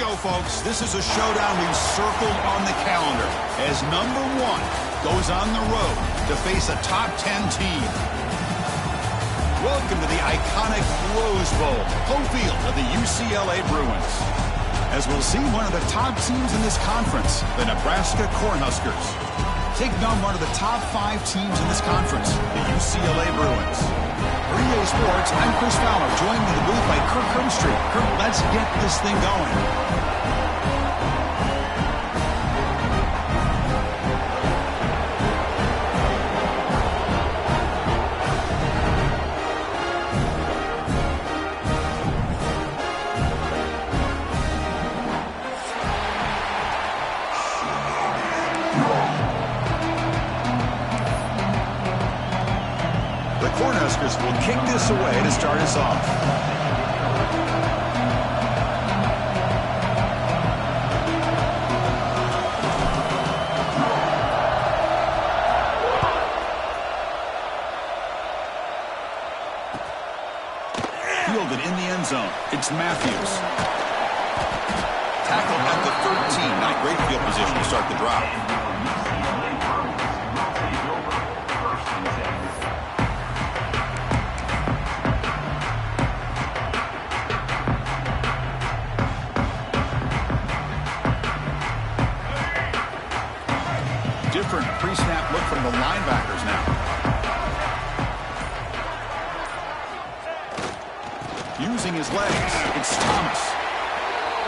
go, folks. This is a showdown we've circled on the calendar as number 1 goes on the road to face a top 10 team. Welcome to the iconic Rose Bowl, home field of the UCLA Bruins. As we'll see one of the top teams in this conference, the Nebraska Cornhuskers, taking on one of the top 5 teams in this conference, the UCLA Bruins. For EA Sports, I'm Chris Fowler, joined in the booth by Kirk Hermstreet. Kirk, let's get this thing going. Cornhuskers will kick this away to start us off. Fielded in the end zone. It's Matthews. Tackled at the 13. Not great field position to start the drop. Different pre-snap look from the linebackers now. Using his legs, it's Thomas.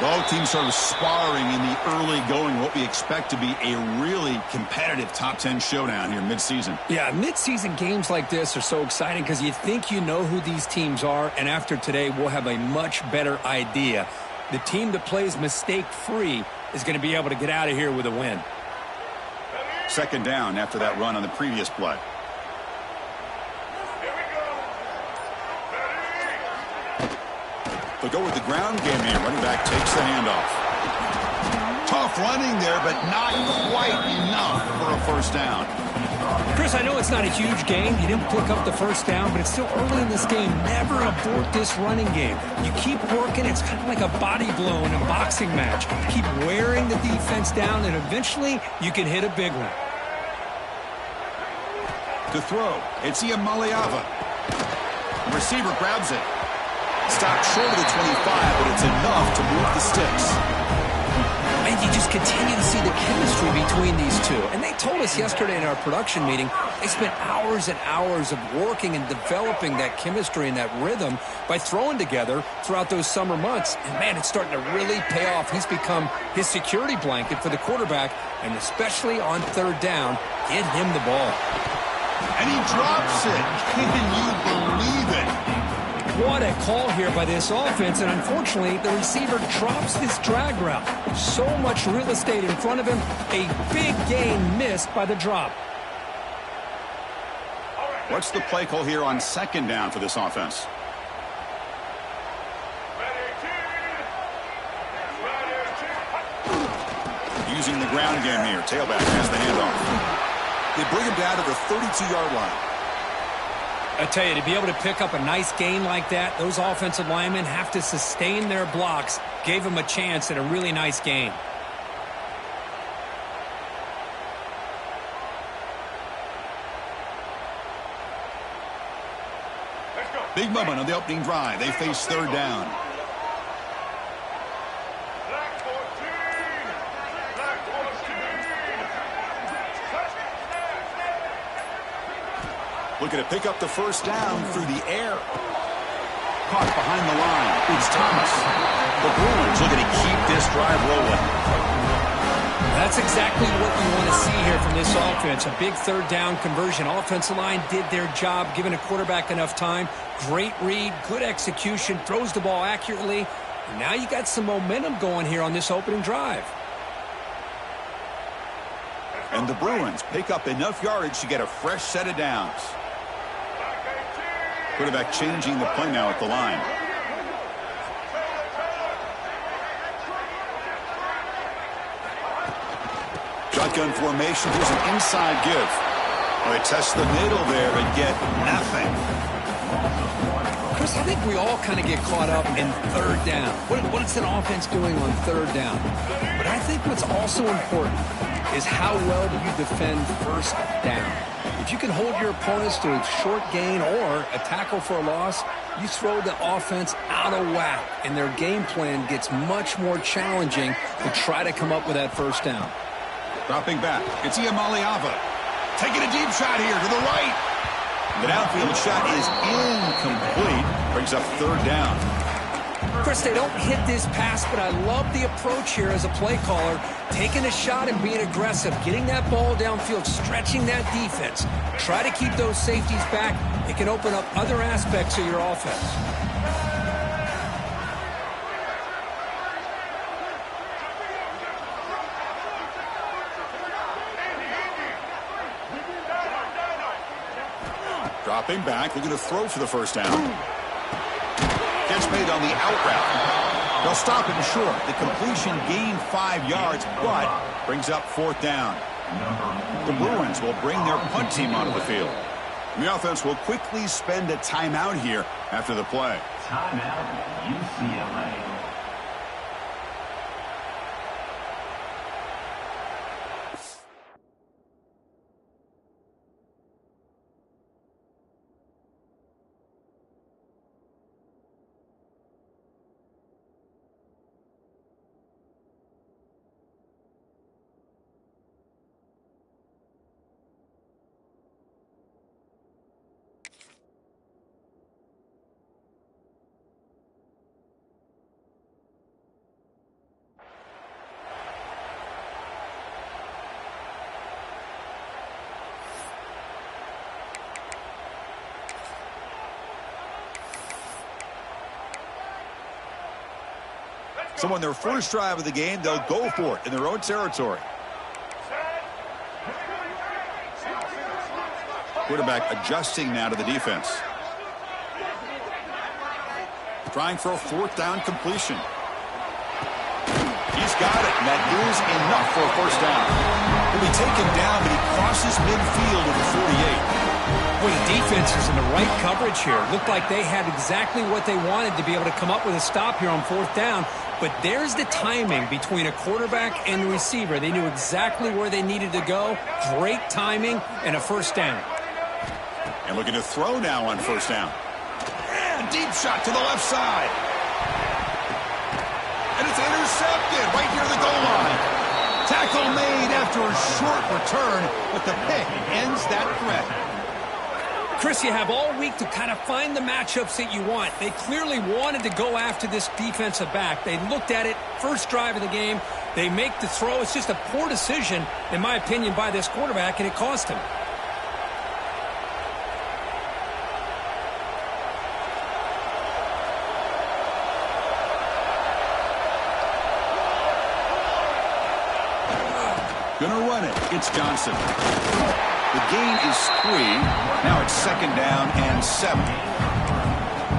Both teams sort of sparring in the early going, what we expect to be a really competitive top 10 showdown here mid-season. Yeah, mid-season games like this are so exciting because you think you know who these teams are, and after today we'll have a much better idea. The team that plays mistake-free is going to be able to get out of here with a win. Second down after that run on the previous play. They'll go with the ground game here. Running back takes the handoff. Tough running there, but not quite enough for a first down. Chris, I know it's not a huge game. You didn't pick up the first down, but it's still early in this game. Never abort this running game. You keep working. It's kind of like a body blow in a boxing match. Keep wearing the defense down, and eventually you can hit a big one. To throw, it's Iamaleava. The receiver grabs it. Stopped short of the 25, but it's enough to move the sticks. And you just continue to see the chemistry between these two. And they told us yesterday in our production meeting, they spent hours and hours of working and developing that chemistry and that rhythm by throwing together throughout those summer months. And, man, it's starting to really pay off. He's become his security blanket for the quarterback, and especially on third down, get him the ball. And he drops it. Can you believe it? What a call here by this offense, and unfortunately, the receiver drops this drag route. So much real estate in front of him, a big gain missed by the drop. What's the play call here on second down for this offense? Using the ground game here. Tailback has the handoff. They bring him down to the 32-yard line. I tell you, to be able to pick up a nice gain like that, those offensive linemen have to sustain their blocks. Gave him a chance at a really nice gain. Big moment on the opening drive. They face third down. Looking to pick up the first down through the air. Caught behind the line. It's Thomas. The Bruins looking to keep this drive rolling. That's exactly what you want to see here from this offense. A big third down conversion. Offensive line did their job, giving a quarterback enough time. Great read, good execution, throws the ball accurately. And now you got some momentum going here on this opening drive. And the Bruins pick up enough yardage to get a fresh set of downs. Quarterback changing the play now at the line. Shotgun formation. Here's an inside give. Well, they test the middle there and get nothing. Chris, I think we all kind of get caught up in third down. What's an offense doing on third down? But I think what's also important is how well do you defend first down. If you can hold your opponents to a short gain or a tackle for a loss, you throw the offense out of whack, and their game plan gets much more challenging to try to come up with that first down. Dropping back, it's Iamaleava. Taking a deep shot here to the right. The downfield shot is incomplete. Brings up third down. Chris, they don't hit this pass, but I love the approach here as a play caller. Taking a shot and being aggressive, getting that ball downfield, stretching that defense. Try to keep those safeties back. It can open up other aspects of your offense. Dropping back, looking to throw for the first down. Catch made on the out route. They'll stop him short. The completion gained 5 yards, but brings up fourth down. The Bruins will bring their punt team onto the field. And the offense will quickly spend a timeout here after the play. Timeout, UCLA. So on their first drive of the game, they'll go for it in their own territory. Quarterback adjusting now to the defense. Trying for a fourth down completion. He's got it, and that is enough for a first down. He'll be taken down, but he crosses midfield at the 48. Well, the defense is in the right coverage here. Looked like they had exactly what they wanted to be able to come up with a stop here on fourth down. But there's the timing between a quarterback and the receiver. They knew exactly where they needed to go. Great timing and a first down. And looking to throw now on first down. A deep shot to the left side. And it's intercepted right near the goal line. Tackle made after a short return, but the pick ends that threat. Chris, you have all week to kind of find the matchups that you want. They clearly wanted to go after this defensive back. They looked at it, first drive of the game. They make the throw. It's just a poor decision, in my opinion, by this quarterback, and it cost him. Gonna run it. It's Johnson. The gain is 3. Now it's second down and 7.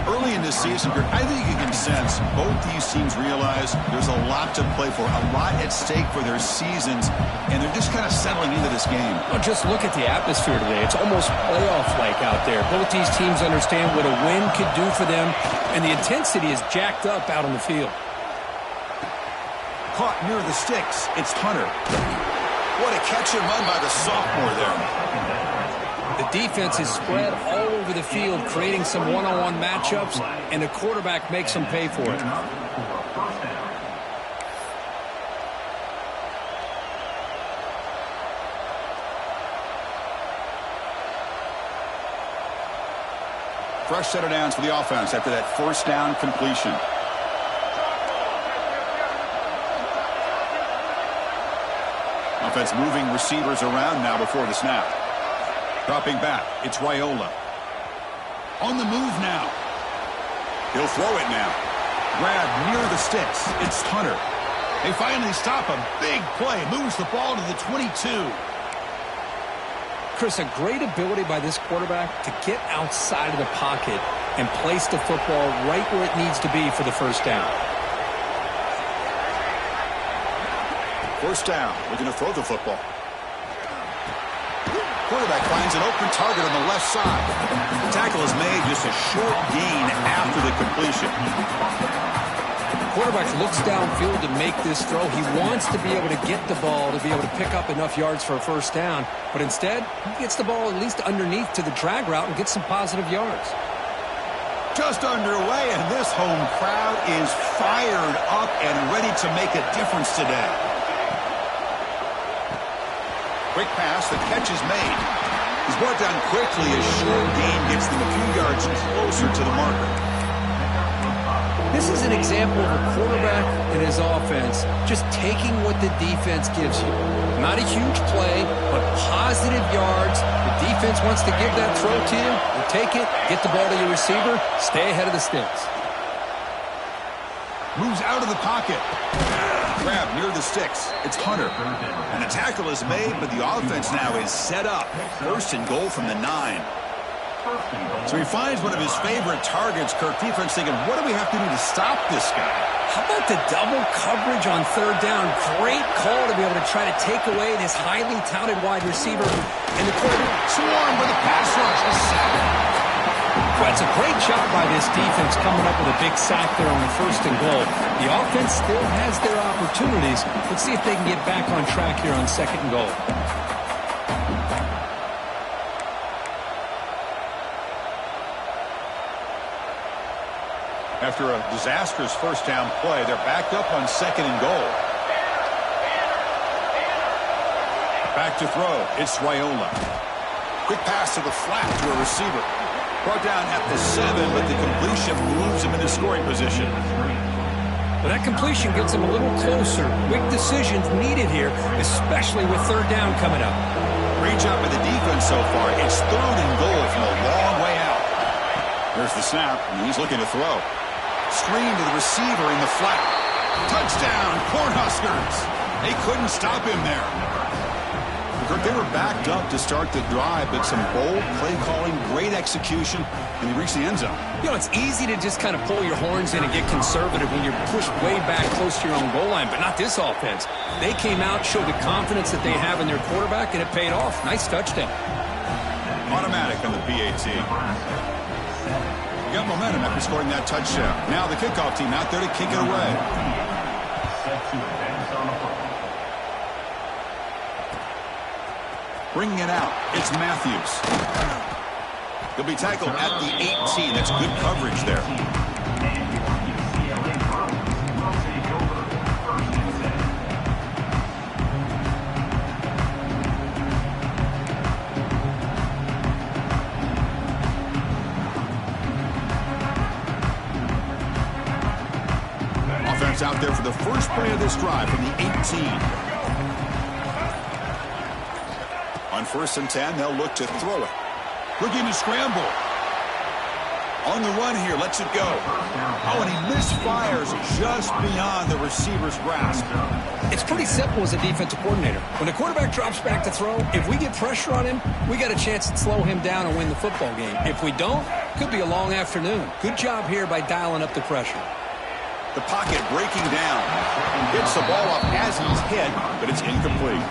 Early in this season, I think you can sense both these teams realize there's a lot to play for, a lot at stake for their seasons, and they're just kind of settling into this game. Well, just look at the atmosphere today. It's almost playoff-like out there. Both these teams understand what a win could do for them, and the intensity is jacked up out on the field. Caught near the sticks. It's Hunter. What a catch and run by the sophomore there. The defense is spread all over the field, creating some one-on-one matchups, and the quarterback makes them pay for it. Fresh set of downs for the offense after that first down completion. Offense moving receivers around now before the snap. Dropping back, it's Raiola. On the move now. He'll throw it now. Grab near the sticks. It's Hunter. They finally stop a big play. Moves the ball to the 22. Chris, a great ability by this quarterback to get outside of the pocket and place the football right where it needs to be for the first down. First down, looking to throw the football. Quarterback finds an open target on the left side. The tackle is made, just a short gain after the completion. Quarterback looks downfield to make this throw. He wants to be able to get the ball to be able to pick up enough yards for a first down. But instead, he gets the ball at least underneath to the drag route and gets some positive yards. Just underway, and this home crowd is fired up and ready to make a difference today. Quick pass, the catch is made. He's brought down quickly. A short gain gets them a few yards closer to the marker. This is an example of a quarterback and his offense just taking what the defense gives you. Not a huge play, but positive yards. The defense wants to give that throw to you. You take it, get the ball to your receiver, stay ahead of the sticks. Moves out of the pocket. Grab near the sticks. It's Hunter. And the tackle is made, but the offense now is set up. First and goal from the 9. So he finds one of his favorite targets. Kirk, defense thinking, what do we have to do to stop this guy? How about the double coverage on third down? Great call to be able to try to take away this highly touted wide receiver. And the quarterback swarmed with a pass rush. A sack. Well, it's a great job by this defense coming up with a big sack there on the first and goal. The offense still has their opportunities. Let's see if they can get back on track here on second and goal. After a disastrous first down play, they're backed up on second and goal. Back to throw. It's Raiola. Quick pass to the flat to a receiver. Brought down at the 7, but the completion moves him into scoring position. Well, that completion gets him a little closer. Quick decisions needed here, especially with third down coming up. Great job by the defense so far. It's third and goal from a long way out. There's the snap, and he's looking to throw. Screen to the receiver in the flat. Touchdown, Cornhuskers. They couldn't stop him there. They were backed up to start the drive, but some bold play calling, great execution, and they reached the end zone. You know, it's easy to just kind of pull your horns in and get conservative when you're pushed way back close to your own goal line, but not this offense. They came out, showed the confidence that they have in their quarterback, and it paid off. Nice touchdown. Automatic on the PAT. You got momentum after scoring that touchdown. Now the kickoff team out there to kick it away. Bringing it out, it's Matthews. He'll be tackled at the 18. That's good coverage there. Offense out there for the first play of this drive from the 18. On 1st and 10, they'll look to throw it. Looking to scramble. On the run here, lets it go. Oh, and he misfires just beyond the receiver's grasp. It's pretty simple as a defensive coordinator. When the quarterback drops back to throw, if we get pressure on him, we got a chance to slow him down and win the football game. If we don't, could be a long afternoon. Good job here by dialing up the pressure. The pocket breaking down. Hits the ball up as he's hit, but it's incomplete.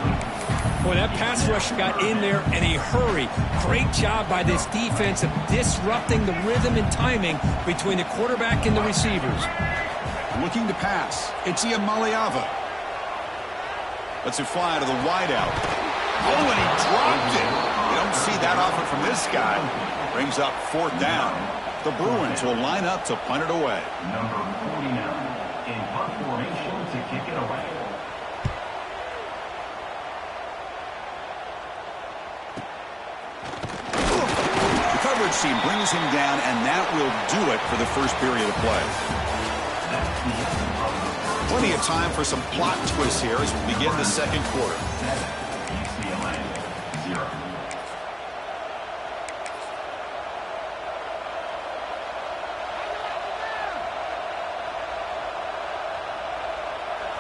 Boy, that pass rush got in there in a hurry. Great job by this defense of disrupting the rhythm and timing between the quarterback and the receivers. Looking to pass. It's Iamaleava. Lets it fly to the wideout. Oh, and he dropped it. You don't see that often from this guy. Brings up 4th down. The Bruins will line up to punt it away. Number 49 in punt formation to kick it away. Coverage team brings him down, and that will do it for the first period of play. Plenty of time for some plot twists here as we begin the second quarter. UCLA 0.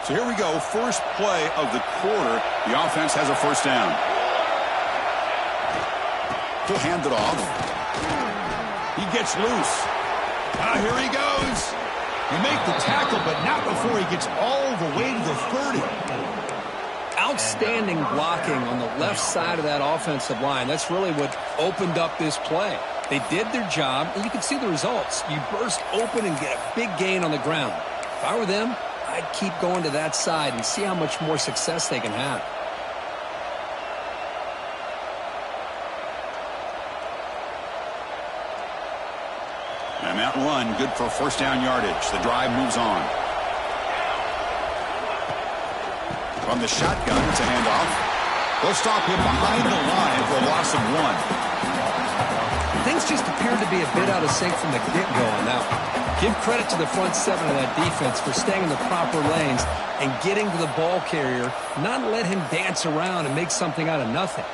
So here we go, first play of the quarter. The offense has a first down. He'll hand it off. He gets loose. Here he goes. He make the tackle, but not before he gets all the way to the 30. outstanding blocking on the left side of that offensive line. That's really what opened up this play. They did their job, and you can see the results. You burst open and get a big gain on the ground. If I were them, I'd keep going to that side and see how much more success they can have. And that run, good for first down yardage. The drive moves on. From the shotgun, it's a handoff. They'll stop him behind the line for a loss of 1. Things just appeared to be a bit out of sync from the get-go on that one. Give credit to the front seven of that defense for staying in the proper lanes and getting to the ball carrier, not let him dance around and make something out of nothing.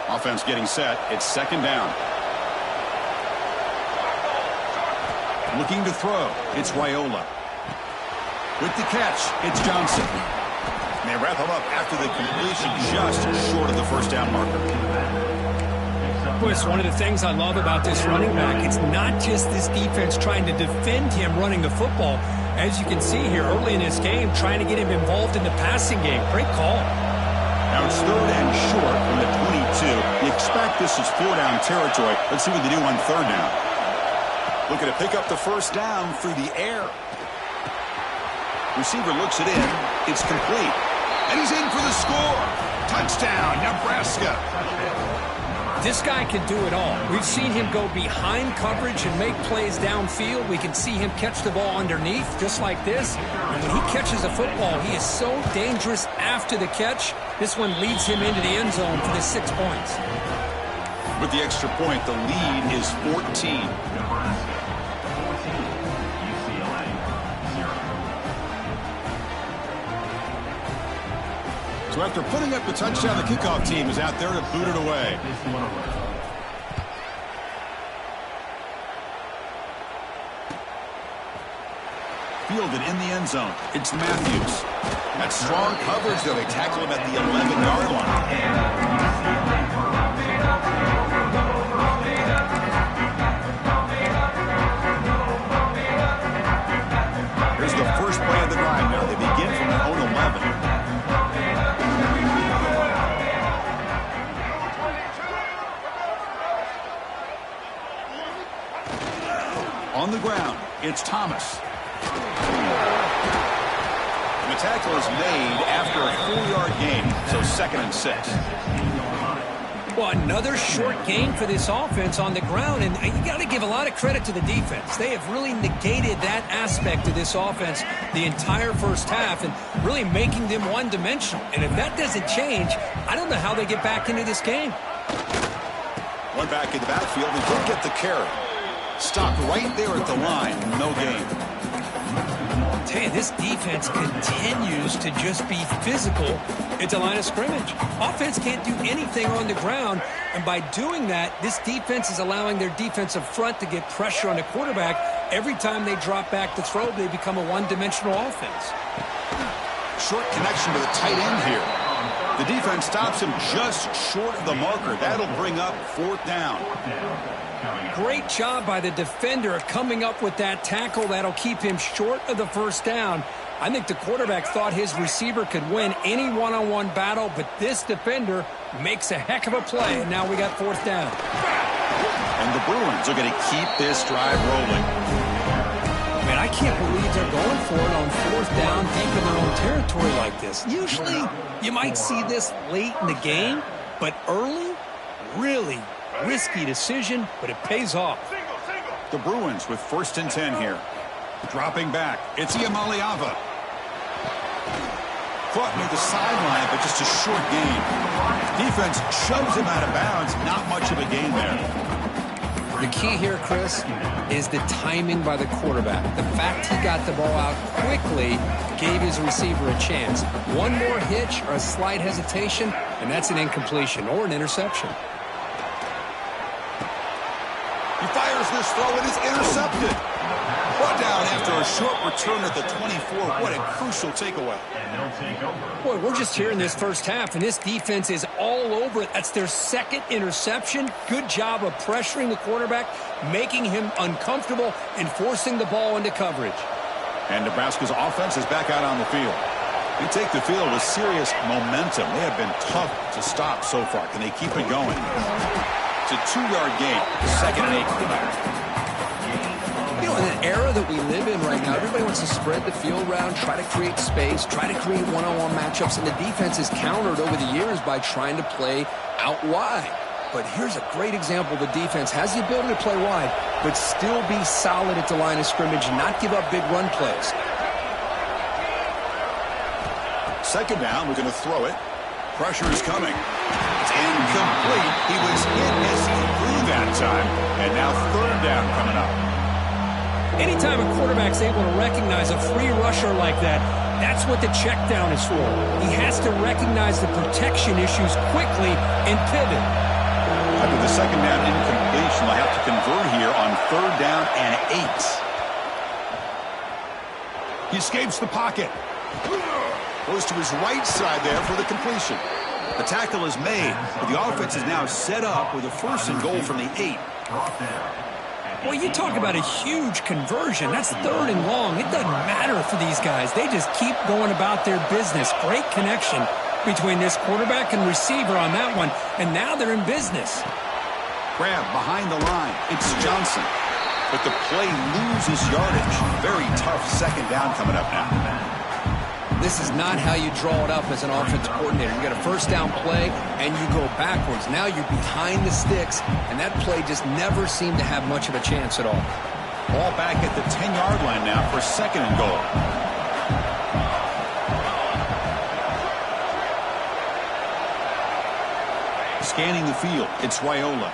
Offense getting set. It's second down. Looking to throw. It's Raiola. With the catch, it's Johnson. And they wrap him up after the completion just short of the first down marker. Boy, it's one of the things I love about this running back. It's not just this defense trying to defend him running the football. As you can see here early in this game, trying to get him involved in the passing game. Great call. Now it's third and short from the 22. You expect this is 4-down territory. Let's see what they do on third down. Looking to pick up the first down through the air. Receiver looks it in. It's complete. And he's in for the score. Touchdown, Nebraska. This guy can do it all. We've seen him go behind coverage and make plays downfield. We can see him catch the ball underneath, just like this. And when he catches a football, he is so dangerous after the catch. This one leads him into the end zone for the 6 points. With the extra point, the lead is 14. So after putting up the touchdown, the kickoff team is out there to boot it away. Fielded in the end zone. It's Matthews. That's strong coverage, though. They tackle him at the 11-yard line. Here's the first play of the drive now. They begin from their own 11. On the ground, it's Thomas. And the tackle is made after a 4-yard gain, so 2nd and 6. Well, another short gain for this offense on the ground, and you got to give a lot of credit to the defense. They have really negated that aspect of this offense the entire first half and really making them one-dimensional. And if that doesn't change, I don't know how they get back into this game. One back in the backfield, and he'll get the carry. Stopped right there at the line. No gain. I'll tell you, this defense continues to just be physical at the line of scrimmage. Offense can't do anything on the ground, and by doing that, this defense is allowing their defensive front to get pressure on the quarterback. Every time they drop back to throw, they become a one-dimensional offense. Short connection to the tight end here. The defense stops him just short of the marker. That'll bring up 4th down. Great job by the defender coming up with that tackle. That'll keep him short of the first down. I think the quarterback thought his receiver could win any one-on-one battle, but this defender makes a heck of a play, and now we got 4th down. And the Bruins are going to keep this drive rolling. Man, I can't believe they're going for it on 4th down deep in their own territory like this. Usually, you might see this late in the game, but early, really risky decision, but it pays off. The Bruins with 1st and 10 here. Dropping back, it's Iamaleava. Caught near the sideline, but just a short gain. Defense shoves him out of bounds. Not much of a gain there. The key here, Chris, is the timing by the quarterback. The fact he got the ball out quickly gave his receiver a chance. One more hitch or a slight hesitation, and that's an incompletion or an interception. He fires this throw, and is intercepted. Brought down after a short return at the 24. What a crucial takeaway. Boy, we're just here in this first half, and this defense is all over it. That's their 2nd interception. Good job of pressuring the quarterback, making him uncomfortable, and forcing the ball into coverage. And Nebraska's offense is back out on the field. They take the field with serious momentum. They have been tough to stop so far. Can they keep it going? It's a 2-yard gain. 2nd and 8. You know, in an era that we live in right now, everybody wants to spread the field around, try to create space, try to create one-on-one matchups, and the defense is countered over the years by trying to play out wide. But here's a great example. The defense has the ability to play wide, but still be solid at the line of scrimmage and not give up big run plays. 2nd down, we're going to throw it. Pressure is coming. It's incomplete. He was hit as he threw that time. And now 3rd down coming up. Anytime a quarterback's able to recognize a free rusher like that, that's what the check down is for. He has to recognize the protection issues quickly and pivot. After the 2nd down incompletion, they'll have to convert here on 3rd down and 8. He escapes the pocket. Goes to his right side there for the completion. The tackle is made, but the offense is now set up with a 1st and goal from the 8. Well, you talk about a huge conversion. That's 3rd and long. It doesn't matter for these guys. They just keep going about their business. Great connection between this quarterback and receiver on that one, and now they're in business. Grab behind the line. It's Johnson. But the play loses yardage. Very tough 2nd down coming up now. This is not how you draw it up as an offensive coordinator. You got a 1st down play, and you go backwards. Now you're behind the sticks, and that play just never seemed to have much of a chance at all. Ball back at the 10-yard line now for 2nd and goal. Scanning the field, it's Raiola.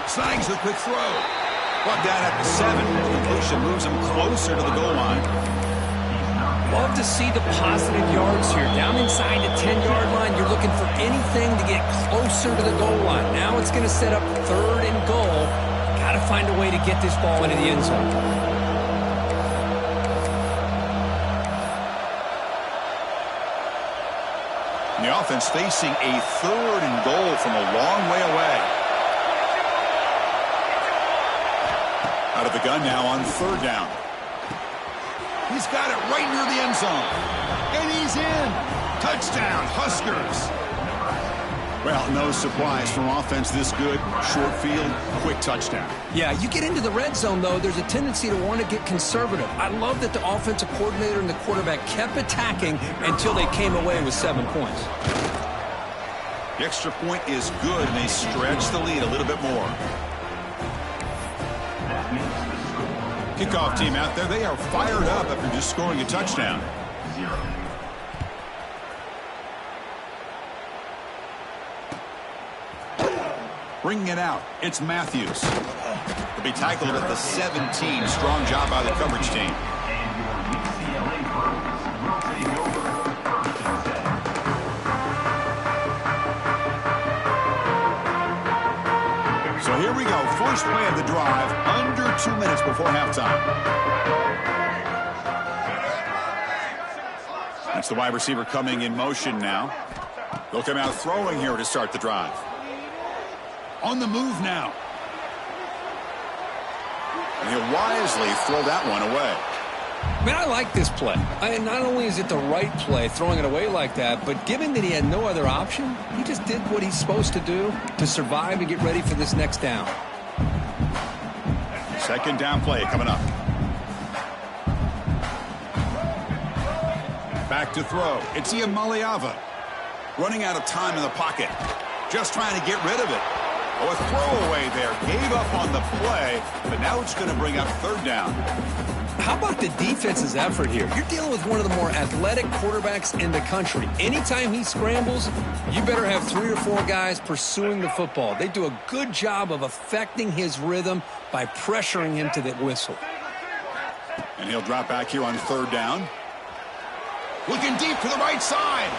Snags the quick throw. Brought down at the 7. The completion moves him closer to the goal line. Love to see the positive yards here. Down inside the 10-yard line, you're looking for anything to get closer to the goal line. Now it's going to set up 3rd and goal. Got to find a way to get this ball into the end zone. The offense facing a 3rd and goal from a long way away. Out of the gun now on 3rd down. He's got it right near the end zone. And he's in. Touchdown, Huskers. Well, no surprise from offense this good. Short field, quick touchdown. Yeah, you get into the red zone, though, there's a tendency to want to get conservative. I love that the offensive coordinator and the quarterback kept attacking until they came away with 7 points. The extra point is good, and they stretch the lead a little bit more. Kickoff team out there, they are fired up after just scoring a touchdown. Bringing it out, it's Matthews. He'll be tackled at the 17. Strong job by the coverage team. So here we go, first play of the drive, under 2 minutes before halftime. That's the wide receiver coming in motion now. They'll come out throwing here to start the drive. On the move now. And he'll wisely throw that one away. Man, I like this play. Not only is it the right play, throwing it away like that, but given that he had no other option, he just did what he's supposed to do to survive and get ready for this next down. 2nd down play coming up. Back to throw. It's Iamaleava. Running out of time in the pocket. Just trying to get rid of it. Oh, a throwaway there. Gave up on the play, but now it's going to bring up 3rd down. How about the defense's effort here? You're dealing with one of the more athletic quarterbacks in the country. Anytime he scrambles, you better have 3 or 4 guys pursuing the football. They do a good job of affecting his rhythm by pressuring him to the whistle. And he'll drop back here on 3rd down. Looking deep to the right side.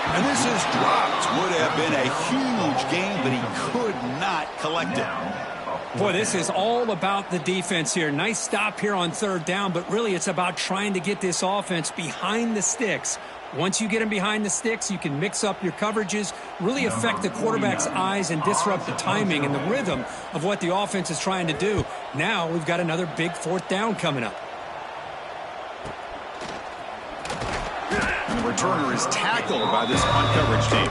And this is dropped. Would have been a huge gain, but he could not collect it. Boy, this is all about the defense here. Nice stop here on 3rd down, but really it's about trying to get this offense behind the sticks. Once you get them behind the sticks, you can mix up your coverages, really affect the quarterback's eyes and disrupt the timing and the rhythm of what the offense is trying to do. Now we've got another big fourth down coming up. And the returner is tackled by this punt coverage team.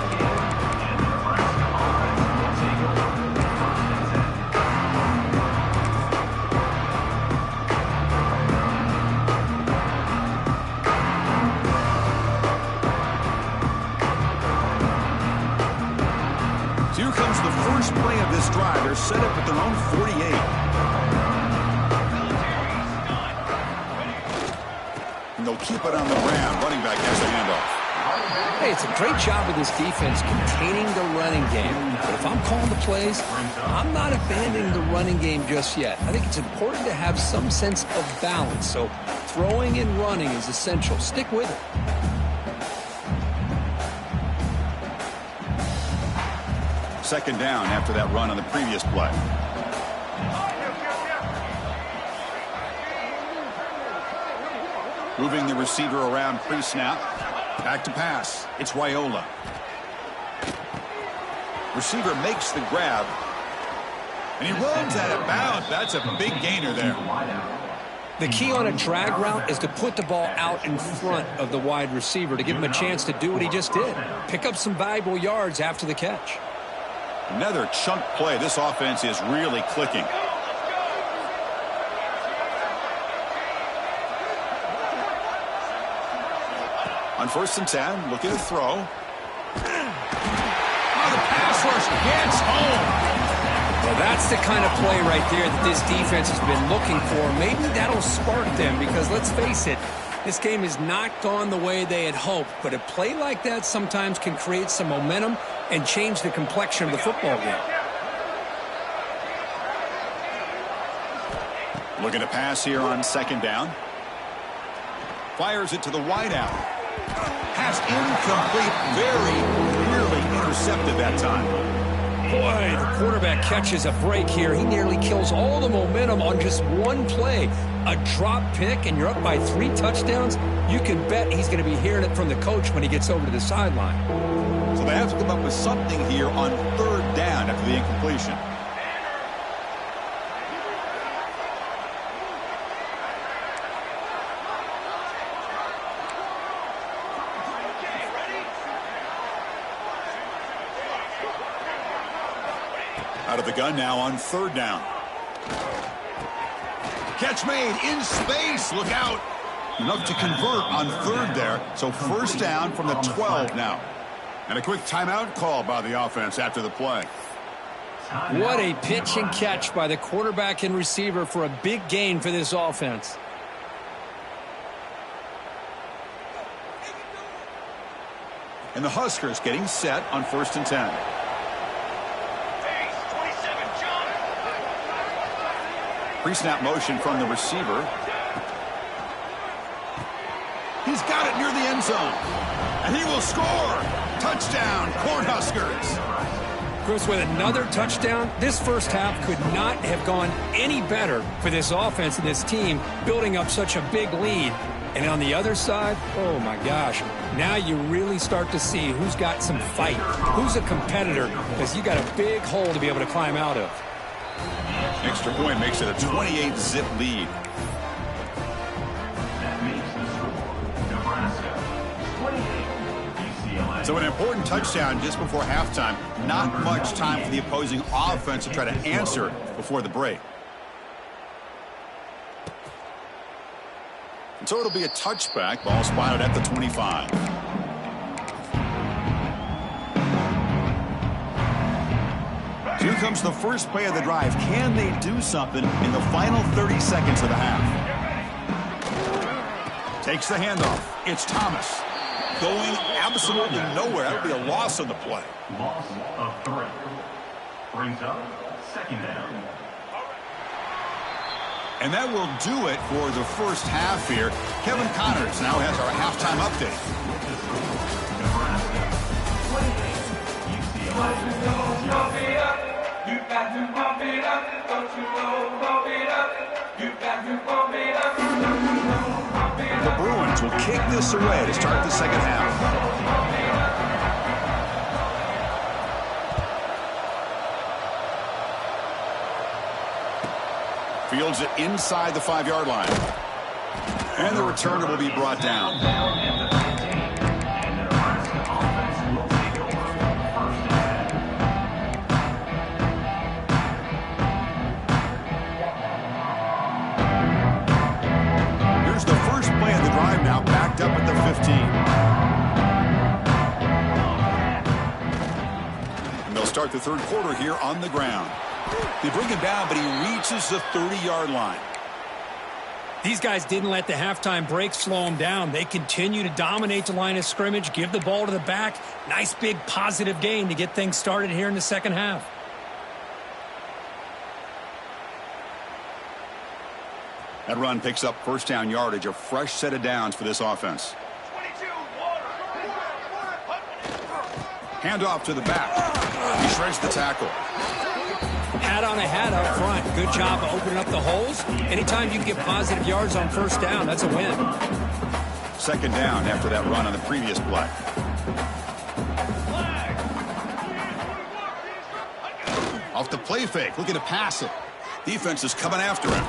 Here comes the first play of this drive. They're set up at their own 48. And they'll keep it on the ground. Running back has a handoff. Hey, it's a great job of this defense containing the running game. But if I'm calling the plays, I'm not abandoning the running game just yet. I think it's important to have some sense of balance. So throwing and running is essential. Stick with it. Second down after that run on the previous play. Moving the receiver around pre-snap. Back to pass. It's Wyola. Receiver makes the grab. And he runs out of bounds. That's a big gainer there. The key on a drag route is to put the ball out in front of the wide receiver to give him a chance to do what he just did. Pick up some valuable yards after the catch. Another chunk play. This offense is really clicking. On 1st and 10, looking to throw. Oh, the pass rush gets home. Well, that's the kind of play right there that this defense has been looking for. Maybe that'll spark them because, let's face it, this game has not gone the way they had hoped. But a play like that sometimes can create some momentum and change the complexion of the football game. Looking to pass here on 2nd down. Fires it to the wideout. Pass incomplete. Very nearly intercepted that time. Boy, the quarterback catches a break here. He nearly kills all the momentum on just one play. A drop pick, and you're up by 3 touchdowns. You can bet he's going to be hearing it from the coach when he gets over to the sideline. So they have to come up with something here on 3rd down after the incompletion. Out of the gun now on 3rd down. Catch made in space. Look out. Enough to convert on 3rd there. So 1st down from the 12 now. And a quick timeout call by the offense after the play. What a pitch and catch by the quarterback and receiver for a big gain for this offense. And the Huskers getting set on 1st and 10. Pre-snap motion from the receiver. He's got it near the end zone. And he will score. Touchdown, Cornhuskers. Chris, with another touchdown, this first half could not have gone any better for this offense and this team, building up such a big lead. And on the other side, oh my gosh, now you really start to see who's got some fight, who's a competitor, because you got a big hole to be able to climb out of. Extra point makes it a 28-zip lead. So an important touchdown just before halftime. Not much time for the opposing offense to try to answer before the break. And so it'll be a touchback. Ball spotted at the 25. Here comes the first play of the drive. Can they do something in the final 30 seconds of the half? Takes the handoff. It's Thomas. Going absolutely nowhere. That would be a loss on the play. Loss of 3. Brings up 2nd down. And that will do it for the first half here. Kevin Connors now has our halftime update. You got to pump it up, don't you know, pump it up. You got to pump it up, don't you know, pump it up. The Bruins will kick this away to start the second half. fields it inside the 5-yard line. And the returner will be brought down. Here's the first play of the drive now, backed up at the 15. And they'll start the third quarter here on the ground. They bring him down, but he reaches the 30-yard line. These guys didn't let the halftime break slow them down. They continue to dominate the line of scrimmage, give the ball to the back. Nice big positive gain to get things started here in the second half. That run picks up first down yardage, a fresh set of downs for this offense. Hand off to the back. He shreds the tackle. Hat on a hat up front. Good job of opening up the holes. Anytime you can get positive yards on first down, that's a win. Second down after that run on the previous play. Off the play fake, looking to pass it. Defense is coming after him.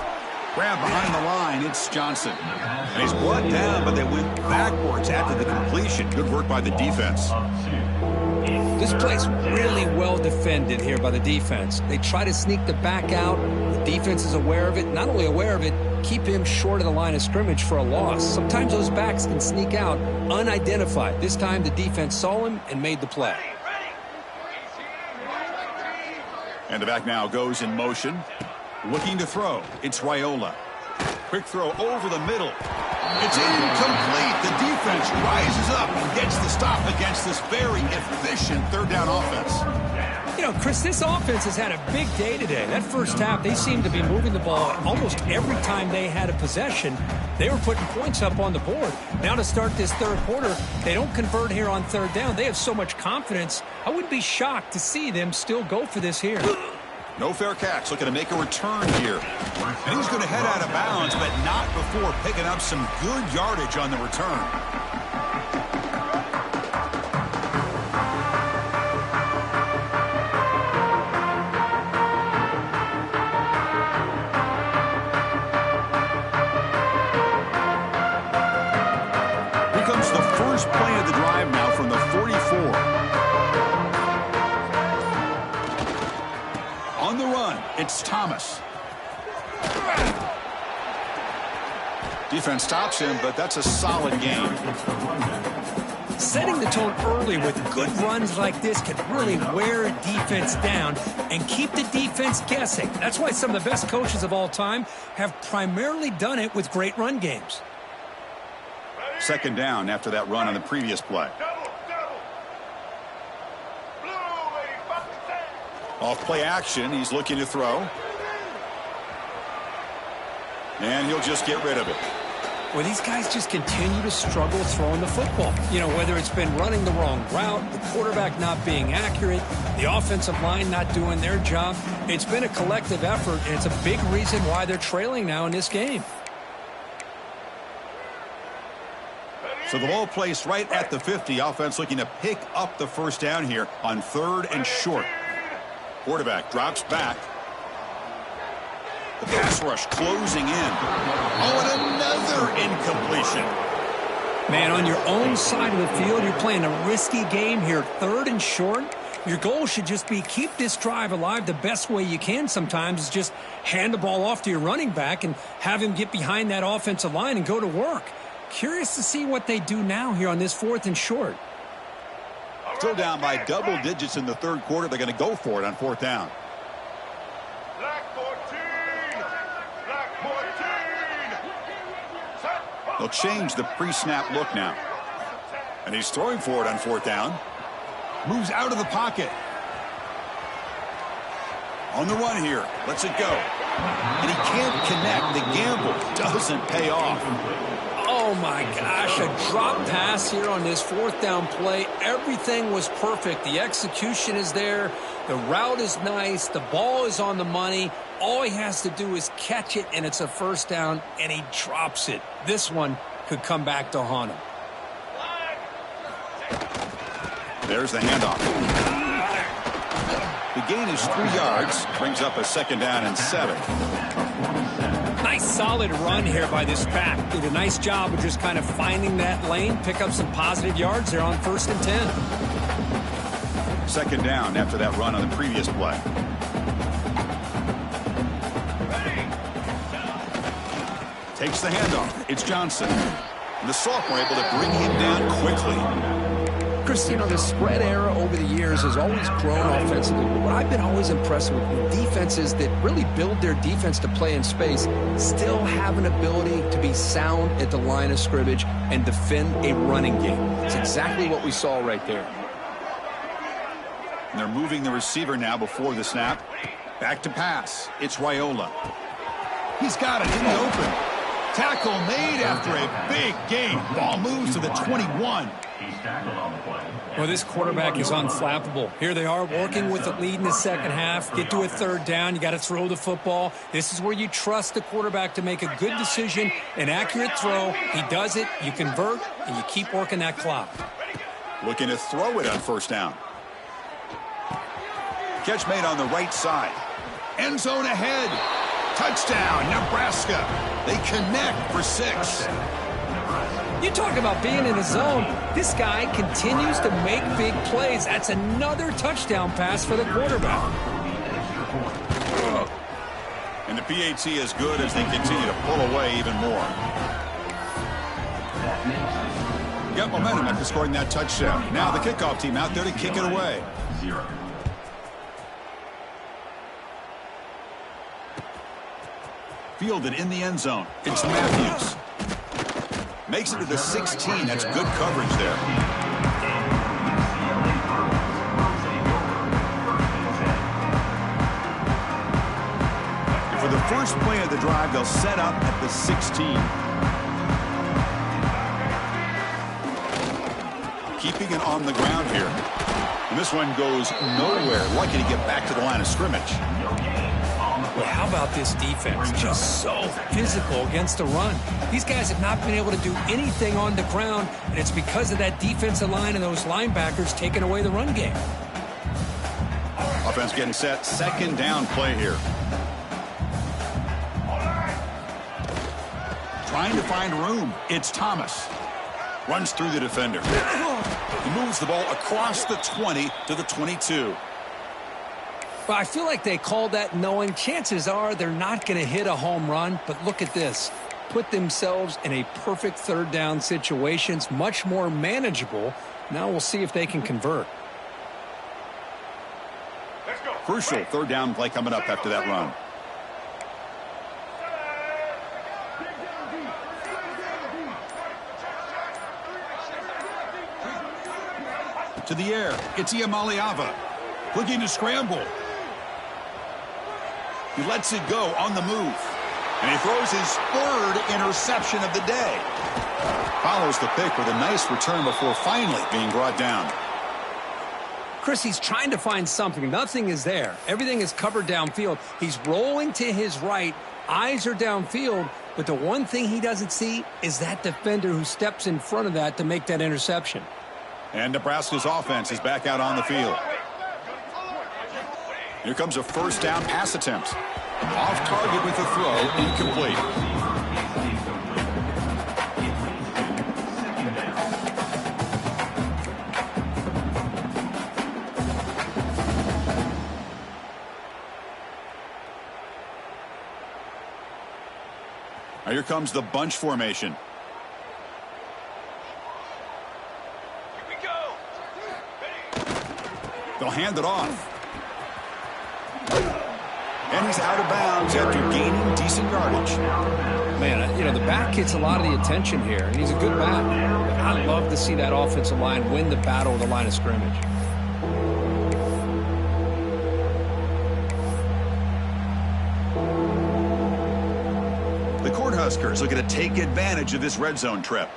Grab behind the line, it's Johnson. And he's brought down, but they went backwards after the completion. Good work by the defense. This play's really well defended here by the defense. They try to sneak the back out. The defense is aware of it. Not only aware of it, keep him short of the line of scrimmage for a loss. Sometimes those backs can sneak out unidentified. This time the defense saw him and made the play. And the back now goes in motion. Looking to throw. It's Raiola. Quick throw over the middle. It's incomplete. The defense rises up and gets the stop against this very efficient third down offense. You know, Chris, this offense has had a big day today. That first half, they seemed to be moving the ball almost every time they had a possession. They were putting points up on the board. Now to start this third quarter, they don't convert here on third down. They have so much confidence. I wouldn't be shocked to see them still go for this here. No fair catch, looking to make a return here. And he's going to head out of bounds, but not before picking up some good yardage on the return. Here comes the first play of the drive now from the 44. On the run, it's Thomas. Defense stops him, but that's a solid game. Setting the tone early with good runs like this can really wear a defense down and keep the defense guessing. That's why some of the best coaches of all time have primarily done it with great run games. Second down after that run on the previous play. Off play action, he's looking to throw. And he'll just get rid of it. Well, these guys just continue to struggle throwing the football. You know, whether it's been running the wrong route, the quarterback not being accurate, the offensive line not doing their job. It's been a collective effort, and it's a big reason why they're trailing now in this game. So the ball placed right at the 50. Offense looking to pick up the first down here on third and short. Quarterback drops back. The pass rush closing in. Oh, and another incompletion. Man, on your own side of the field, you're playing a risky game here. Third and short. Your goal should just be keep this drive alive the best way you can sometimes is just hand the ball off to your running back and have him get behind that offensive line and go to work. Curious to see what they do now here on this fourth and short. Still down by double digits in the third quarter. They're going to go for it on fourth down. They'll change the pre-snap look now. And he's throwing for it on fourth down. Moves out of the pocket. On the run here. Lets it go. And he can't connect. The gamble doesn't pay off. Oh, my gosh, a drop pass here on this fourth down play. Everything was perfect. The execution is there. The route is nice. The ball is on the money. All he has to do is catch it, and it's a first down, and he drops it. This one could come back to haunt him. There's the handoff. The gain is 3 yards. Brings up a second down and 7. Nice solid run here by this pack. Did a nice job of just kind of finding that lane, pick up some positive yards there on 1st and 10. Second down after that run on the previous play. Takes the handoff. It's Johnson. And the sophomore able to bring him down quickly. Chris, you know, the spread era over the years has always grown offensively. But what I've been always impressed with defenses that really build their defense to play in space still have an ability to be sound at the line of scrimmage and defend a running game. It's exactly what we saw right there. And they're moving the receiver now before the snap. Back to pass. It's Raiola. He's got it in the open. Tackle made after a big gain. Ball moves to the 21. Well, this quarterback is unflappable. Here they are working with the lead in the second half. Get to a 3rd down. You got to throw the football. This is where you trust the quarterback to make a good decision, an accurate throw. He does it. You convert, and you keep working that clock. Looking to throw it on 1st down. Catch made on the right side. End zone ahead. Touchdown, Nebraska. They connect for 6. You talk about being in the zone. This guy continues to make big plays. That's another touchdown pass for the quarterback. And the PAT is good as they continue to pull away even more. Got momentum after scoring that touchdown. Now the kickoff team out there to kick it away. Fielded in the end zone. It's Matthews. Makes it to the 16. That's good coverage there. And for the first play of the drive, they'll set up at the 16. Keeping it on the ground here. And this one goes nowhere. Lucky to get back to the line of scrimmage. Well, how about this defense? Just so physical against the run. These guys have not been able to do anything on the ground, and it's because of that defensive line and those linebackers taking away the run game. Offense getting set. 2nd down play here. Trying to find room. It's Thomas. Runs through the defender. He moves the ball across the 20 to the 22. Well, I feel like they called that knowing chances are they're not going to hit a home run. But look at this. Put themselves in a perfect 3rd down situations, much more manageable. Now we'll see if they can convert. Crucial 3rd down play coming up after that run. To the air. It's Iamaleava. Looking to scramble. He lets it go on the move. And he throws his 3rd interception of the day. Follows the pick with a nice return before finally being brought down. Chris, he's trying to find something. Nothing is there. Everything is covered downfield. He's rolling to his right. Eyes are downfield. But the one thing he doesn't see is that defender who steps in front of that to make that interception. And Nebraska's offense is back out on the field. Here comes a 1st down pass attempt. Off target with the throw, incomplete. Now here comes the bunch formation. Here we go. They'll hand it off. And he's out of bounds after gaining decent yardage. Man, you know, the back gets a lot of the attention here, and he's a good back. I love to see that offensive line win the battle of the line of scrimmage. The Cornhuskers looking to take advantage of this red zone trip.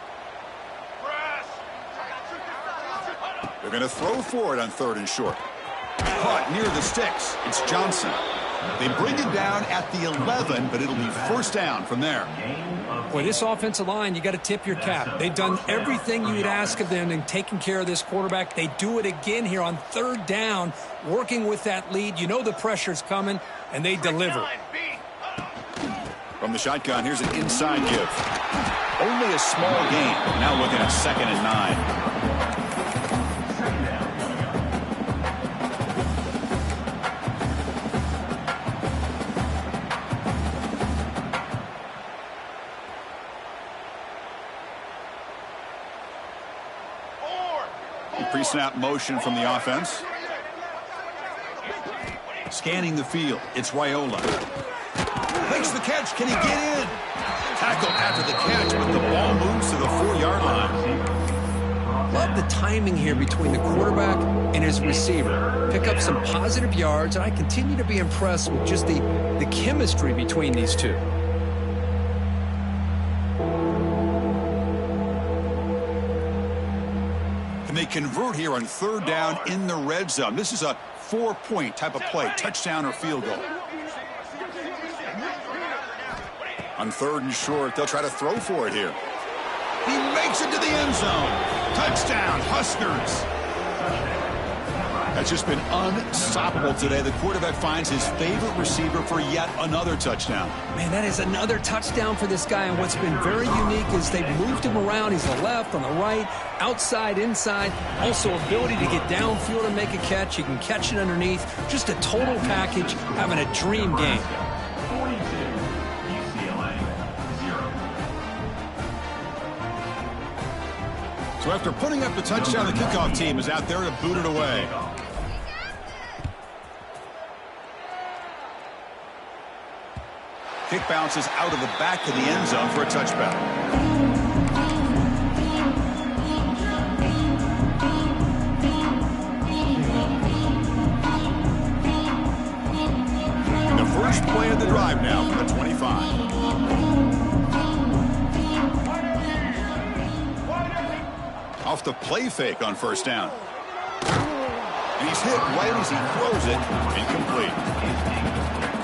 They're going to throw for it on 3rd and short. Caught near the sticks. It's Johnson. They bring it down at the 11, but it'll be 1st down from there. Boy, this offensive line, you got to tip your cap. They've done everything you would ask of them in taking care of this quarterback. They do it again here on 3rd down, working with that lead. You know the pressure's coming, and they deliver. From the shotgun, here's an inside give. Only a small gain. Now looking at 2nd and 9. Pre-snap motion from the offense. Scanning the field, it's Raiola. Makes the catch, can he get in? Tackle after the catch, but the ball moves to the 4-yard line. Love the timing here between the quarterback and his receiver. Pick up some positive yards, and I continue to be impressed with just the chemistry between these two. They convert here on 3rd down in the red zone. This is a 4-point type of play, touchdown or field goal. On 3rd and short, they'll try to throw for it here. He makes it to the end zone. Touchdown, Huskers. That's just been unstoppable today. The quarterback finds his favorite receiver for yet another touchdown. Man, that is another touchdown for this guy, and what's been very unique is they've moved him around. He's on the left, on the right, outside, inside. Also, ability to get downfield and make a catch. He can catch it underneath. Just a total package, having a dream game. 42, UCLA, 0. So after putting up the touchdown, the kickoff team is out there to boot it away. Kick bounces out of the back of the end zone for a touchback. And the first play of the drive now from the 25. Off the play fake on 1st down. And he's hit right as he throws it. Incomplete.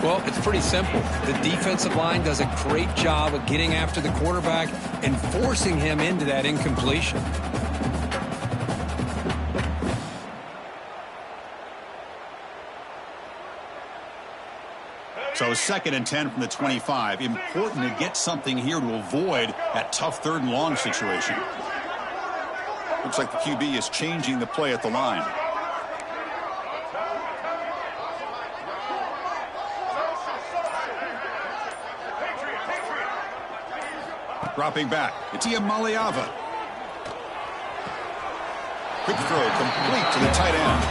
Well, it's pretty simple. The defensive line does a great job of getting after the quarterback and forcing him into that incompletion. So 2nd and 10 from the 25. Important to get something here to avoid that tough 3rd and long situation. Looks like the QB is changing the play at the line. Dropping back, it's Maliava. Quick throw, complete to the tight end.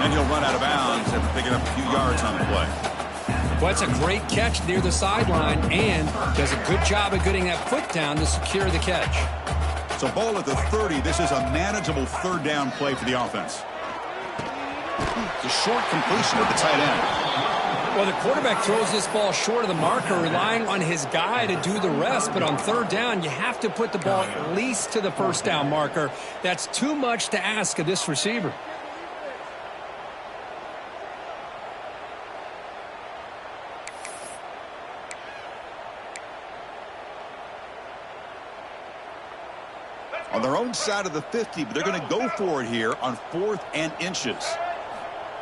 And he'll run out of bounds after picking up a few yards on the play. Well, it's a great catch near the sideline and does a good job of getting that foot down to secure the catch. So ball at the 30. This is a manageable 3rd down play for the offense. It's a short completion with the tight end. Well, the quarterback throws this ball short of the marker, relying on his guy to do the rest. But on 3rd down, you have to put the ball at least to the 1st down marker. That's too much to ask of this receiver. On their own side of the 50, but they're going to go for it here on 4th and inches.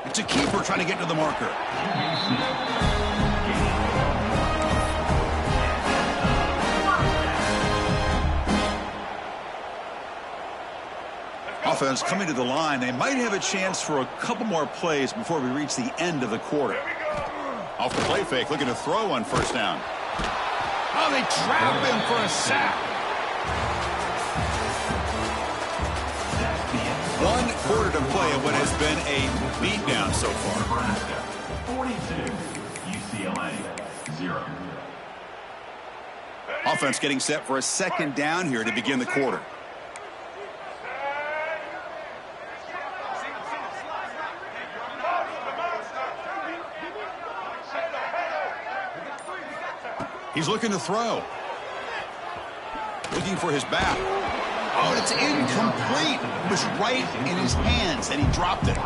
It's a keeper trying to get to the marker. Offense coming to the line. They might have a chance for a couple more plays before we reach the end of the quarter. Off the play fake, looking to throw on 1st down. Oh, they trap him for a sack. 1 quarter to play in what has been a beatdown so far. 42, UCLA, 0. Offense getting set for a 2nd down here to begin the quarter. He's looking to throw. Looking for his back. Oh, it's incomplete. It was right in his hands, and he dropped it.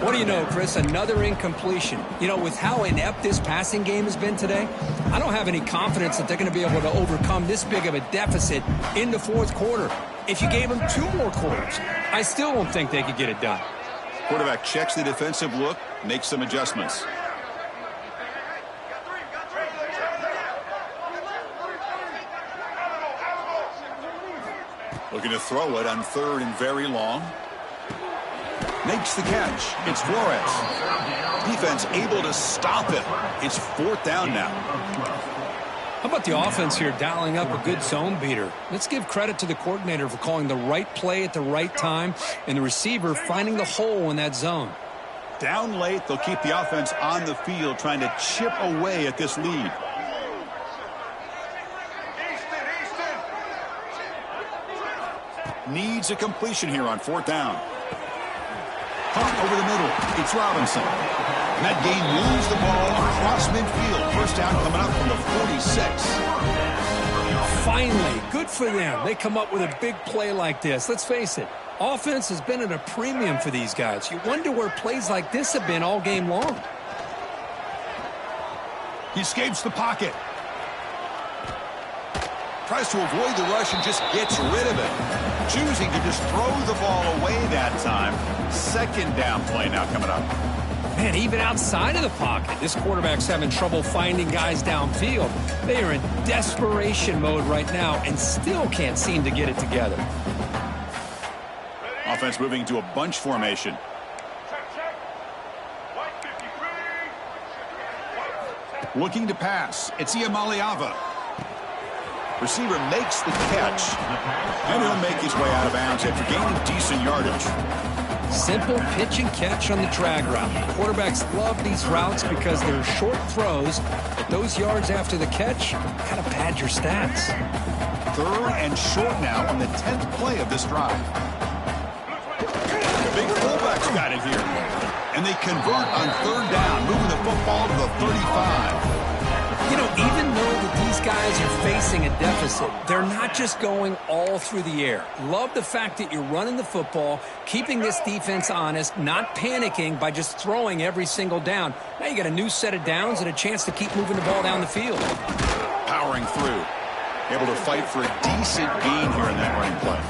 What do you know, Chris? Another incompletion. You know, with how inept this passing game has been today, I don't have any confidence that they're going to be able to overcome this big of a deficit in the 4th quarter. If you gave them 2 more quarters, I still don't think they could get it done. Quarterback checks the defensive look, makes some adjustments. Looking to throw it on 3rd and very long. Makes the catch. It's Flores. Defense able to stop him. It's 4th down now. How about the offense here dialing up a good zone beater? Let's give credit to the coordinator for calling the right play at the right time and the receiver finding the hole in that zone. Down late, they'll keep the offense on the field trying to chip away at this lead. Needs a completion here on 4th down. Punt over the middle. It's Robinson. And that gain moves the ball across midfield. First down coming up from the 46. Finally, good for them. They come up with a big play like this. Let's face it, offense has been at a premium for these guys. You wonder where plays like this have been all game long. He escapes the pocket. Tries to avoid the rush and just gets rid of it. Choosing to just throw the ball away that time. 2nd down play now coming up. Man, even outside of the pocket, this quarterback's having trouble finding guys downfield. They are in desperation mode right now and still can't seem to get it together. Offense moving to a bunch formation. Looking to pass. It's Iamaleava. Receiver makes the catch, and he'll make his way out of bounds after gaining decent yardage. Simple pitch and catch on the drag route. Quarterbacks love these routes because they're short throws, but those yards after the catch kind of pad your stats. 3rd and short now on the 10th play of this drive. The big fullback's got it here, and they convert on 3rd down, moving the football to the 35. You know, even though that these guys are facing a deficit, they're not just going all through the air. Love the fact that you're running the football, keeping this defense honest, not panicking by just throwing every single down. Now you got a new set of downs and a chance to keep moving the ball down the field. Powering through. Able to fight for a decent gain here in that running play.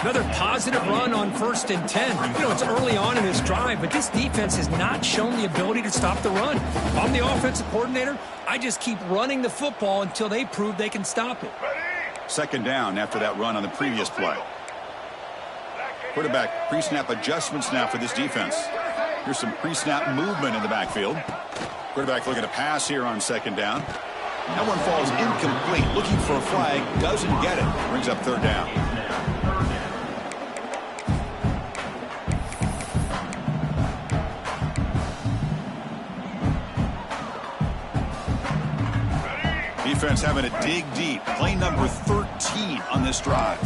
Another positive run on 1st and 10. You know, it's early on in this drive, but this defense has not shown the ability to stop the run. If I'm the offensive coordinator, I just keep running the football until they prove they can stop it. 2nd down after that run on the previous play. Quarterback pre-snap adjustments now for this defense. Here's some pre-snap movement in the backfield. Quarterback looking to pass here on 2nd down. That one falls incomplete. Looking for a flag. Doesn't get it. Brings up 3rd down. Defense having to dig deep. Play number 13 on this drive.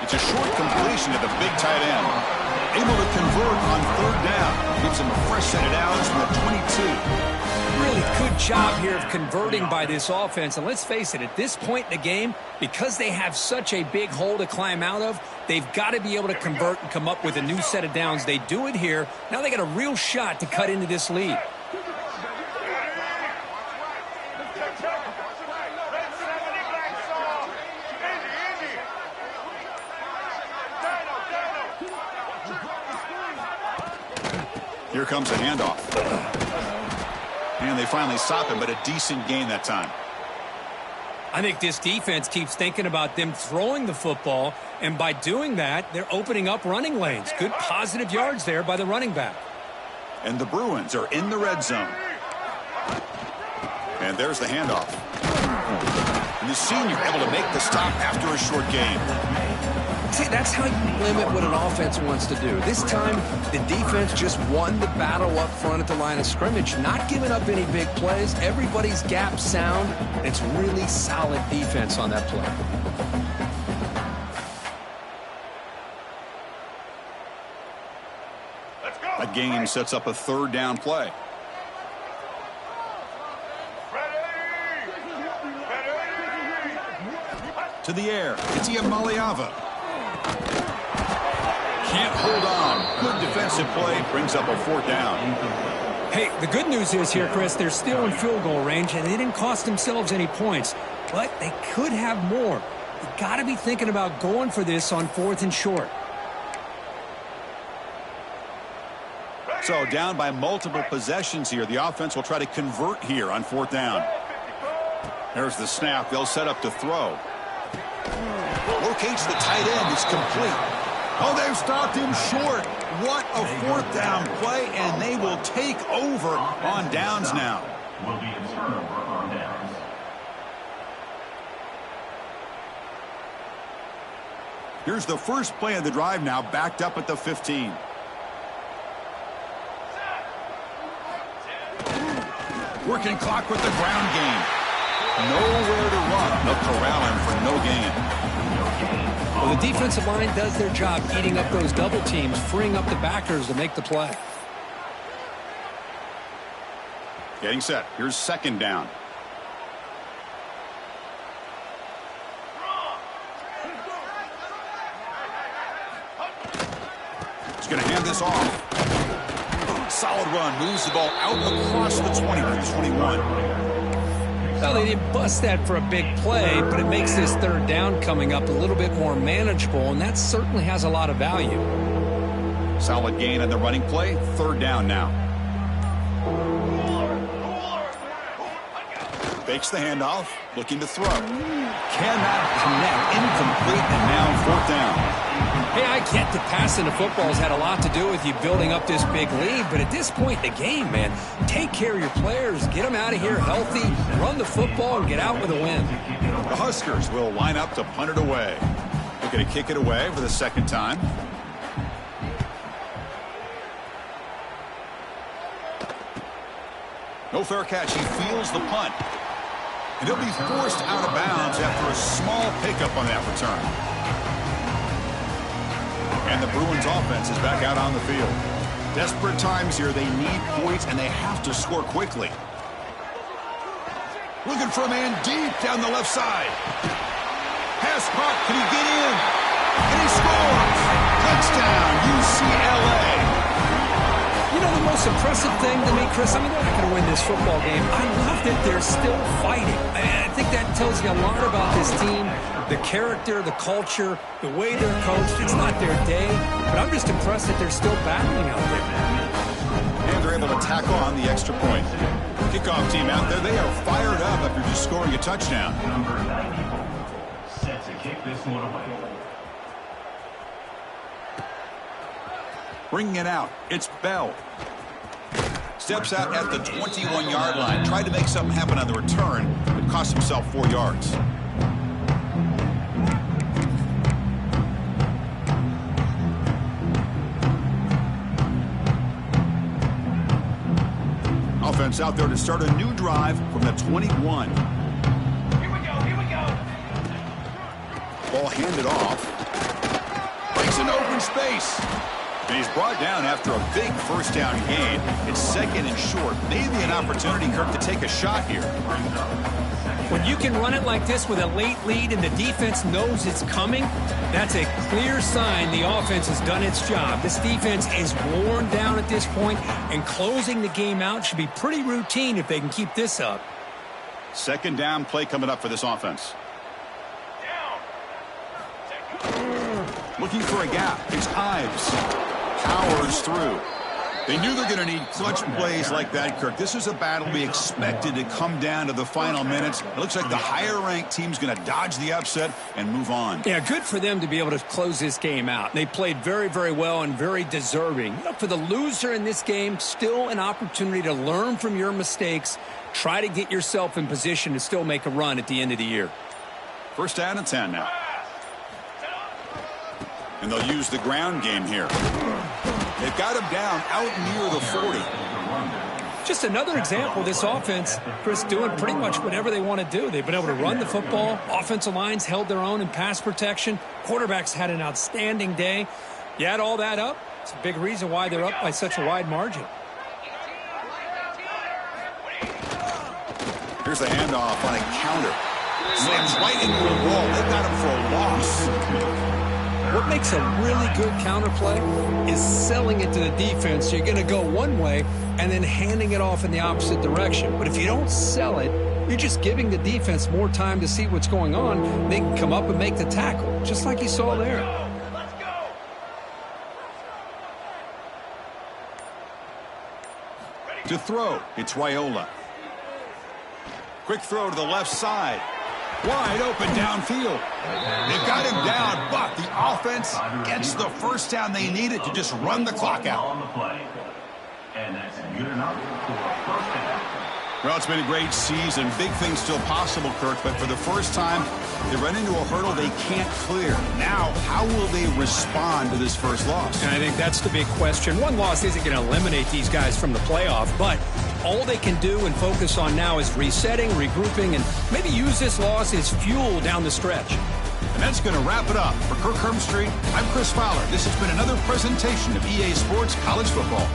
It's a short completion to the big tight end. Able to convert on 3rd down. Gives him a fresh set of downs from the 22. Really good job here of converting by this offense. And let's face it, at this point in the game, because they have such a big hole to climb out of, they've got to be able to convert and come up with a new set of downs. They do it here. Now they got a real shot to cut into this lead. Here comes a handoff. And they finally stop him, but a decent gain that time. I think this defense keeps thinking about them throwing the football, and by doing that, they're opening up running lanes. Good positive yards there by the running back. And the Bruins are in the red zone. And there's the handoff. And the senior able to make the stop after a short gain. See, that's how you limit what an offense wants to do. This time, the defense just won the battle up front at the line of scrimmage, not giving up any big plays. Everybody's gap sound. It's really solid defense on that play. That gain sets up a 3rd down play. To the air. It's Iamaleava. Can't hold on. Good defensive play. Brings up a 4th down. Hey, the good news is here, Chris, they're still in field goal range, and they didn't cost themselves any points. But they could have more. You got to be thinking about going for this on 4th and short. So down by multiple possessions here. The offense will try to convert here on 4th down. There's the snap. They'll set up to throw. Locates the tight end. It's complete. Oh, they've stopped him short. What a fourth down play, and they will take over on downs now. Will be a turnover on downs. Here's the first play of the drive now, backed up at the 15. Working clock with the ground game. Nowhere to run. They'll corral him for no gain. Well, the defensive line does their job eating up those double teams, freeing up the backers to make the play. Getting set. Here's second down. He's going to hand this off. Solid run. Moves the ball out across the 20 to the 21. Well, they didn't bust that for a big play, but it makes this third down coming up a little bit more manageable, and that certainly has a lot of value. Solid gain on the running play. Third down now. Fakes the handoff. Looking to throw. Cannot connect. Incomplete, and now fourth down. Hey, I get that passing the football has had a lot to do with you building up this big lead, but at this point in the game, man, take care of your players, get them out of here healthy, run the football, and get out with a win. The Huskers will line up to punt it away. They're going to kick it away for the second time. No fair catch. He feels the punt. And he'll be forced out of bounds after a small pickup on that return. And the Bruins offense is back out on the field. Desperate times here. They need points, and they have to score quickly. Looking for a man deep down the left side. Pass puck. Can he get in? And he scores. Touchdown, UCLA. You know, the most impressive thing to me, Chris, I mean, they're not going to win this football game. I love that they're still fighting. I think that tells you a lot about this team, the character, the culture, the way they're coached. It's not their day, but I'm just impressed that they're still battling out there. And they're able to tack on the extra point. Kickoff team out there, they are fired up after just scoring a touchdown. Number 94, set to kick this one away. Bringing it out, it's Bell. Steps out at the 21-yard line. Tried to make something happen on the return, but cost himself 4 yards. Offense out there to start a new drive from the 21. Here we go. Ball handed off. Breaks an open space. And he's brought down after a big first down gain. It's second and short. Maybe an opportunity, Kirk, to take a shot here. When you can run it like this with a late lead and the defense knows it's coming, that's a clear sign the offense has done its job. This defense is worn down at this point, and closing the game out should be pretty routine if they can keep this up. Second down play coming up for this offense. Looking for a gap. It's Ives. Powers through. They knew they're going to need clutch plays like that, Kirk. This is a battle we expected to come down to the final minutes. It looks like the higher-ranked team's going to dodge the upset and move on. Yeah, good for them to be able to close this game out. They played very, very well and very deserving. You know, for the loser in this game, still an opportunity to learn from your mistakes. Try to get yourself in position to still make a run at the end of the year. First down and 10 now. And they'll use the ground game here. They've got him down out near the 40. Just another example of this offense, Chris, doing pretty much whatever they want to do. They've been able to run the football. Offensive lines held their own in pass protection. Quarterbacks had an outstanding day. You add all that up, it's a big reason why they're up by such a wide margin. Here's the handoff on a counter. Slams right into a wall. They've got him for a loss. What makes a really good counter play is selling it to the defense. So you're going to go one way and then handing it off in the opposite direction. But if you don't sell it, you're just giving the defense more time to see what's going on. They can come up and make the tackle, just like you saw there. To throw, it's Raiola. Quick throw to the left side. Wide open downfield. They've got him down, but the offense gets the first down they needed to just run the clock out. On the play. And that's good enough for a first down. Well, it's been a great season. Big things still possible, Kirk, but for the first time, they run into a hurdle they can't clear. Now, how will they respond to this first loss? And I think that's the big question. One loss isn't going to eliminate these guys from the playoff, but all they can do and focus on now is resetting, regrouping, and maybe use this loss as fuel down the stretch. And that's going to wrap it up. For Kirk Hermstreet, I'm Chris Fowler. This has been another presentation of EA Sports College Football.